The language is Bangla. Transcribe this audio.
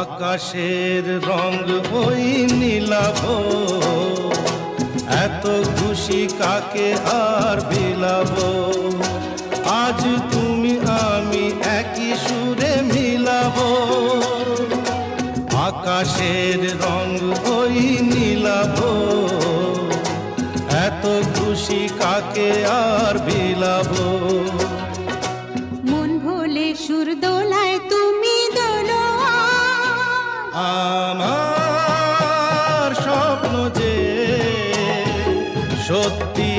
আকাশের রং ওই নীলাভ, এত খুশি কাকে আর বিলাবো। আজ তুমি আমি একই সুরে মিলাবো। আকাশের রং ওই নীলাভ, এত খুশি কাকে আর বিলাবো। মন ভোলে সুর দোলায় তুমি দোলো, আমার স্বপ্ন যে সত্যি